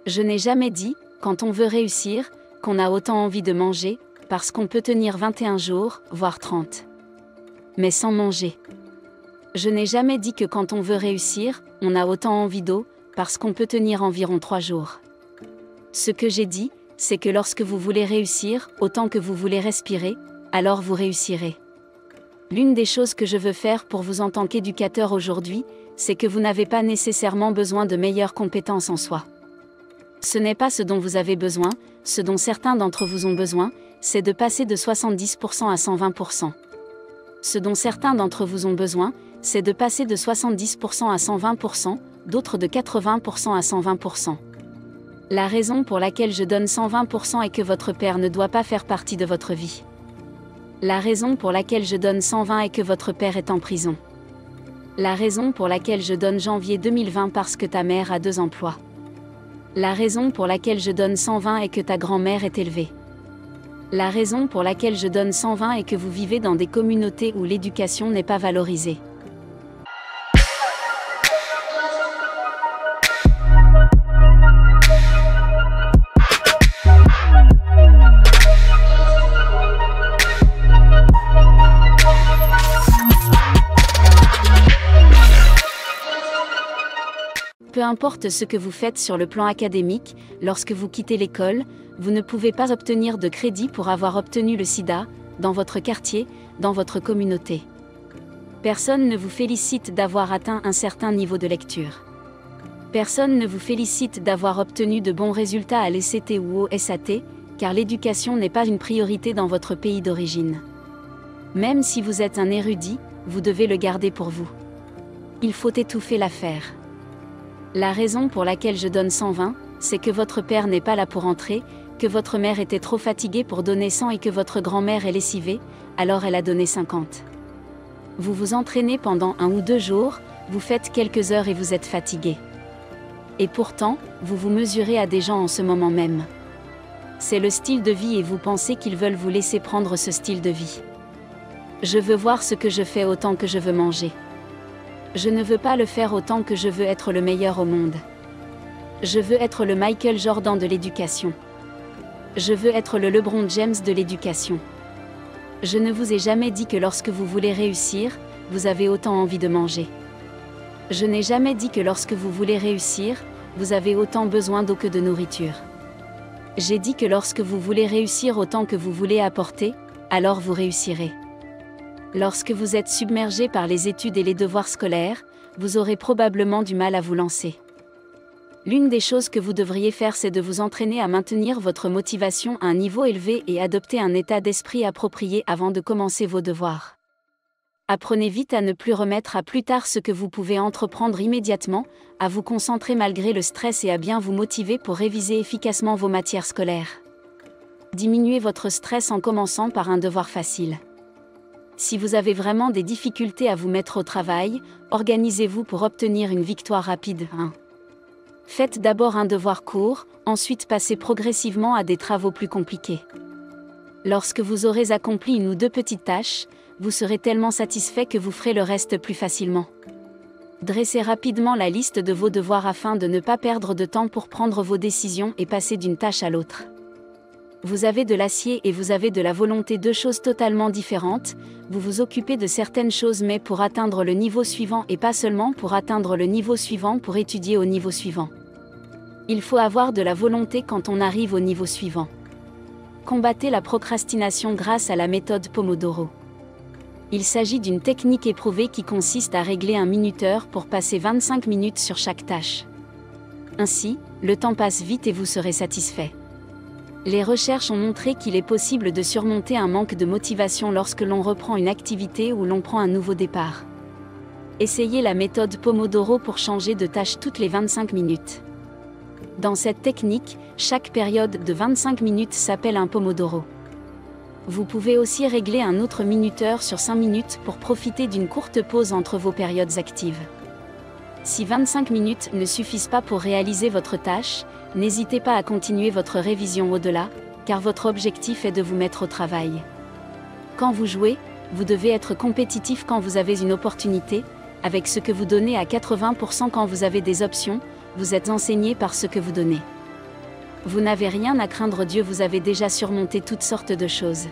Je n'ai jamais dit, quand on veut réussir, qu'on a autant envie de manger, parce qu'on peut tenir 21 jours, voire 30. Mais sans manger. Je n'ai jamais dit que quand on veut réussir, on a autant envie d'eau, parce qu'on peut tenir environ 3 jours. Ce que j'ai dit, c'est que lorsque vous voulez réussir, autant que vous voulez respirer, alors vous réussirez. L'une des choses que je veux faire pour vous en tant qu'éducateur aujourd'hui, c'est que vous n'avez pas nécessairement besoin de meilleures compétences en soi. Ce n'est pas ce dont vous avez besoin, ce dont certains d'entre vous ont besoin, c'est de passer de 70% à 120%. Ce dont certains d'entre vous ont besoin, c'est de passer de 70% à 120%, d'autres de 80% à 120%. La raison pour laquelle je donne 120% est que votre père ne doit pas faire partie de votre vie. La raison pour laquelle je donne 120 est que votre père est en prison. La raison pour laquelle je donne janvier 2020 parce que ta mère a 2 emplois. La raison pour laquelle je donne 120 est que ta grand-mère est élevée. La raison pour laquelle je donne 120 est que vous vivez dans des communautés où l'éducation n'est pas valorisée. Peu importe ce que vous faites sur le plan académique, lorsque vous quittez l'école, vous ne pouvez pas obtenir de crédit pour avoir obtenu le sida, dans votre quartier, dans votre communauté. Personne ne vous félicite d'avoir atteint un certain niveau de lecture. Personne ne vous félicite d'avoir obtenu de bons résultats à l'ECT ou au SAT, car l'éducation n'est pas une priorité dans votre pays d'origine. Même si vous êtes un érudit, vous devez le garder pour vous. Il faut étouffer l'affaire. La raison pour laquelle je donne 120, c'est que votre père n'est pas là pour entrer, que votre mère était trop fatiguée pour donner 100 et que votre grand-mère est lessivée, alors elle a donné 50. Vous vous entraînez pendant 1 ou 2 jours, vous faites quelques heures et vous êtes fatigué. Et pourtant, vous vous mesurez à des gens en ce moment même. C'est le style de vie et vous pensez qu'ils veulent vous laisser prendre ce style de vie. Je veux voir ce que je fais autant que je veux manger. Je ne veux pas le faire autant que je veux être le meilleur au monde. Je veux être le Michael Jordan de l'éducation. Je veux être le LeBron James de l'éducation. Je ne vous ai jamais dit que lorsque vous voulez réussir, vous avez autant envie de manger. Je n'ai jamais dit que lorsque vous voulez réussir, vous avez autant besoin d'eau que de nourriture. J'ai dit que lorsque vous voulez réussir autant que vous voulez apporter, alors vous réussirez. Lorsque vous êtes submergé par les études et les devoirs scolaires, vous aurez probablement du mal à vous lancer. L'une des choses que vous devriez faire, c'est de vous entraîner à maintenir votre motivation à un niveau élevé et adopter un état d'esprit approprié avant de commencer vos devoirs. Apprenez vite à ne plus remettre à plus tard ce que vous pouvez entreprendre immédiatement, à vous concentrer malgré le stress et à bien vous motiver pour réviser efficacement vos matières scolaires. Diminuez votre stress en commençant par un devoir facile. Si vous avez vraiment des difficultés à vous mettre au travail, organisez-vous pour obtenir une victoire rapide. Faites d'abord un devoir court, ensuite passez progressivement à des travaux plus compliqués. Lorsque vous aurez accompli 1 ou 2 petites tâches, vous serez tellement satisfait que vous ferez le reste plus facilement. Dressez rapidement la liste de vos devoirs afin de ne pas perdre de temps pour prendre vos décisions et passer d'une tâche à l'autre. Vous avez de l'acier et vous avez de la volonté, 2 choses totalement différentes. Vous vous occupez de certaines choses mais pour atteindre le niveau suivant et pas seulement pour atteindre le niveau suivant pour étudier au niveau suivant. Il faut avoir de la volonté quand on arrive au niveau suivant. Combattez la procrastination grâce à la méthode Pomodoro. Il s'agit d'une technique éprouvée qui consiste à régler un minuteur pour passer 25 minutes sur chaque tâche. Ainsi, le temps passe vite et vous serez satisfait. Les recherches ont montré qu'il est possible de surmonter un manque de motivation lorsque l'on reprend une activité ou l'on prend un nouveau départ. Essayez la méthode Pomodoro pour changer de tâche toutes les 25 minutes. Dans cette technique, chaque période de 25 minutes s'appelle un Pomodoro. Vous pouvez aussi régler un autre minuteur sur 5 minutes pour profiter d'une courte pause entre vos périodes actives. Si 25 minutes ne suffisent pas pour réaliser votre tâche, n'hésitez pas à continuer votre révision au-delà, car votre objectif est de vous mettre au travail. Quand vous jouez, vous devez être compétitif quand vous avez une opportunité, avec ce que vous donnez à 80% quand vous avez des options, vous êtes enseigné par ce que vous donnez. Vous n'avez rien à craindre, Dieu vous avez déjà surmonté toutes sortes de choses.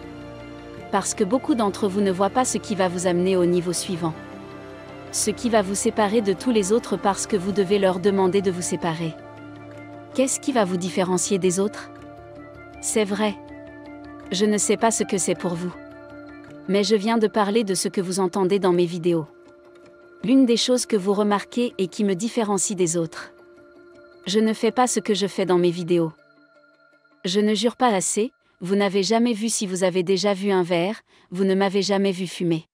Parce que beaucoup d'entre vous ne voient pas ce qui va vous amener au niveau suivant. Ce qui va vous séparer de tous les autres parce que vous devez leur demander de vous séparer. Qu'est-ce qui va vous différencier des autres? C'est vrai. Je ne sais pas ce que c'est pour vous. Mais je viens de parler de ce que vous entendez dans mes vidéos. L'une des choses que vous remarquez et qui me différencie des autres. Je ne fais pas ce que je fais dans mes vidéos. Je ne jure pas assez, vous n'avez jamais vu si vous avez déjà vu un verre, vous ne m'avez jamais vu fumer.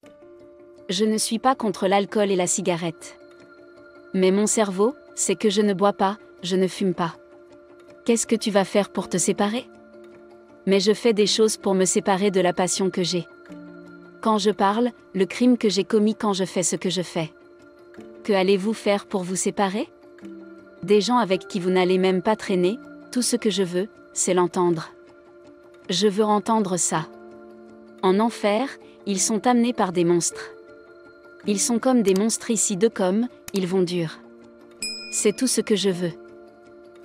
Je ne suis pas contre l'alcool et la cigarette. Mais mon cerveau, c'est que je ne bois pas, je ne fume pas. Qu'est-ce que tu vas faire pour te séparer? Mais je fais des choses pour me séparer de la passion que j'ai. Quand je parle, le crime que j'ai commis quand je fais ce que je fais. Que allez-vous faire pour vous séparer? Des gens avec qui vous n'allez même pas traîner, tout ce que je veux, c'est l'entendre. Je veux entendre ça. En enfer, ils sont amenés par des monstres. Ils sont comme des monstres ici comme, ils vont dur. C'est tout ce que je veux.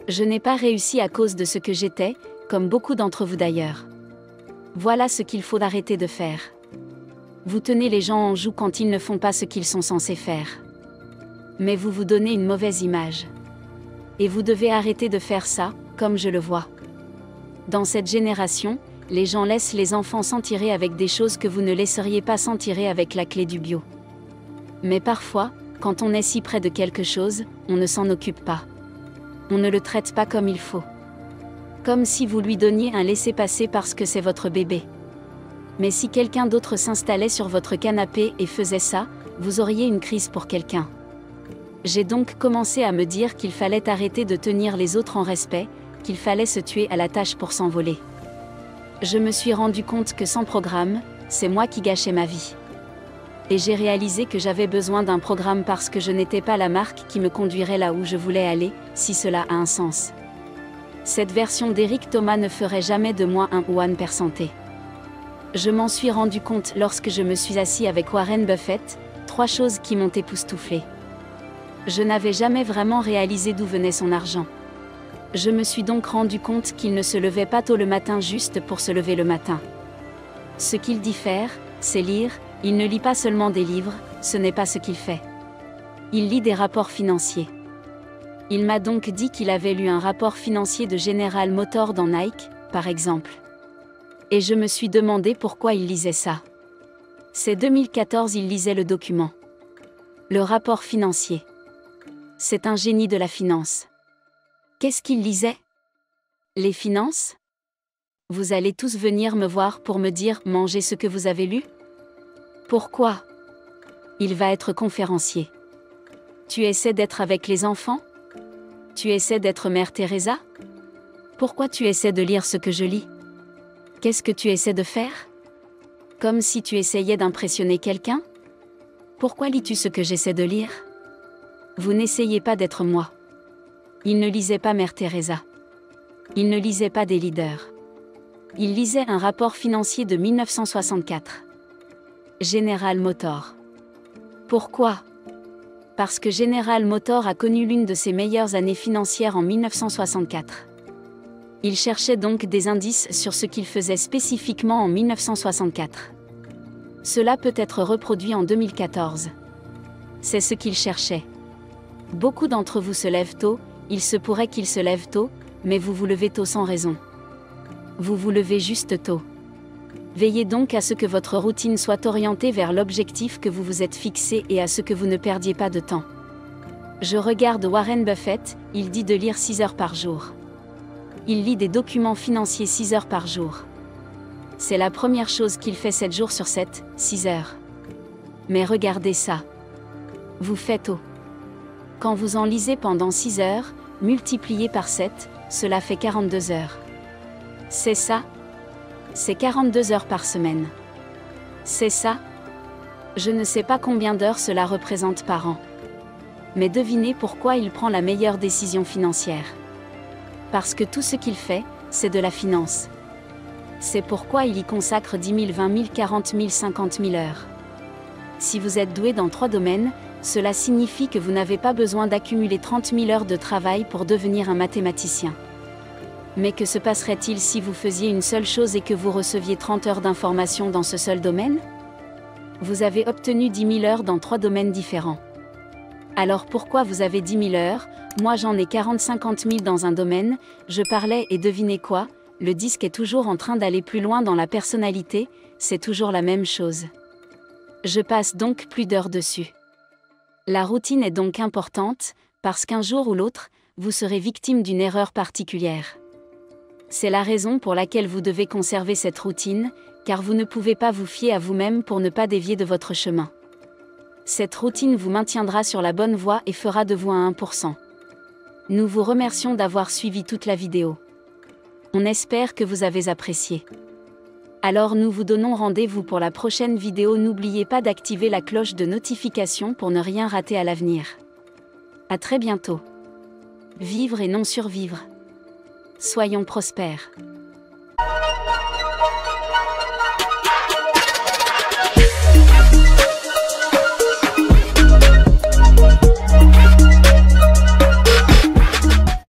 Je n'ai pas réussi à cause de ce que j'étais, comme beaucoup d'entre vous d'ailleurs. Voilà ce qu'il faut arrêter de faire. Vous tenez les gens en joue quand ils ne font pas ce qu'ils sont censés faire. Mais vous vous donnez une mauvaise image. Et vous devez arrêter de faire ça, comme je le vois. Dans cette génération, les gens laissent les enfants s'en tirer avec des choses que vous ne laisseriez pas s'en tirer avec la clé du bio. Mais parfois, quand on est si près de quelque chose, on ne s'en occupe pas. On ne le traite pas comme il faut. Comme si vous lui donniez un laissez-passer parce que c'est votre bébé. Mais si quelqu'un d'autre s'installait sur votre canapé et faisait ça, vous auriez une crise pour quelqu'un. J'ai donc commencé à me dire qu'il fallait arrêter de tenir les autres en respect, qu'il fallait se tuer à la tâche pour s'envoler. Je me suis rendu compte que sans programme, c'est moi qui gâchais ma vie. Et j'ai réalisé que j'avais besoin d'un programme parce que je n'étais pas la marque qui me conduirait là où je voulais aller, si cela a un sens. Cette version d'Eric Thomas ne ferait jamais de moi un one%. Je m'en suis rendu compte lorsque je me suis assis avec Warren Buffett, 3 choses qui m'ont époustouflé. Je n'avais jamais vraiment réalisé d'où venait son argent. Je me suis donc rendu compte qu'il ne se levait pas tôt le matin juste pour se lever le matin. Ce qu'il dit faire, c'est lire, il ne lit pas seulement des livres, ce n'est pas ce qu'il fait. Il lit des rapports financiers. Il m'a donc dit qu'il avait lu un rapport financier de General Motors dans Nike, par exemple. Et je me suis demandé pourquoi il lisait ça. C'est 2014, il lisait le document. Le rapport financier. C'est un génie de la finance. Qu'est-ce qu'il lisait? Les finances? Vous allez tous venir me voir pour me dire « Mangez ce que vous avez lu ?» Pourquoi? Il va être conférencier. Tu essaies d'être avec les enfants? Tu essaies d'être Mère Teresa? Pourquoi tu essaies de lire ce que je lis? Qu'est-ce que tu essaies de faire? Comme si tu essayais d'impressionner quelqu'un? Pourquoi lis-tu ce que j'essaie de lire? Vous n'essayez pas d'être moi. Il ne lisait pas Mère Teresa. Il ne lisait pas des leaders. Il lisait un rapport financier de 1964. General Motors. Pourquoi? Parce que General Motors a connu l'une de ses meilleures années financières en 1964. Il cherchait donc des indices sur ce qu'il faisait spécifiquement en 1964. Cela peut être reproduit en 2014. C'est ce qu'il cherchait. Beaucoup d'entre vous se lèvent tôt, il se pourrait qu'ils se lèvent tôt, mais vous vous levez tôt sans raison. Vous vous levez juste tôt. Veillez donc à ce que votre routine soit orientée vers l'objectif que vous vous êtes fixé et à ce que vous ne perdiez pas de temps. Je regarde Warren Buffett, il dit de lire 6 heures par jour. Il lit des documents financiers 6 heures par jour. C'est la première chose qu'il fait 7 jours sur 7, 6 heures. Mais regardez ça. Vous faites au. Quand vous en lisez pendant 6 heures, multiplié par 7, cela fait 42 heures. C'est ça? C'est 42 heures par semaine. C'est ça? Je ne sais pas combien d'heures cela représente par an. Mais devinez pourquoi il prend la meilleure décision financière. Parce que tout ce qu'il fait, c'est de la finance. C'est pourquoi il y consacre 10 000, 20 000, 40 000, 50 000 heures. Si vous êtes doué dans 3 domaines, cela signifie que vous n'avez pas besoin d'accumuler 30 000 heures de travail pour devenir un mathématicien. Mais que se passerait-il si vous faisiez une seule chose et que vous receviez 30 heures d'information dans ce seul domaine? Vous avez obtenu 10 000 heures dans 3 domaines différents. Alors pourquoi vous avez 10 000 heures? Moi j'en ai 40-50 000 dans un domaine, je parlais et devinez quoi? Le disque est toujours en train d'aller plus loin dans la personnalité, c'est toujours la même chose. Je passe donc plus d'heures dessus. La routine est donc importante, parce qu'un jour ou l'autre, vous serez victime d'une erreur particulière. C'est la raison pour laquelle vous devez conserver cette routine, car vous ne pouvez pas vous fier à vous-même pour ne pas dévier de votre chemin. Cette routine vous maintiendra sur la bonne voie et fera de vous un 1%. Nous vous remercions d'avoir suivi toute la vidéo. On espère que vous avez apprécié. Alors nous vous donnons rendez-vous pour la prochaine vidéo. N'oubliez pas d'activer la cloche de notification pour ne rien rater à l'avenir. À très bientôt. Vivre et non survivre. Soyons prospères.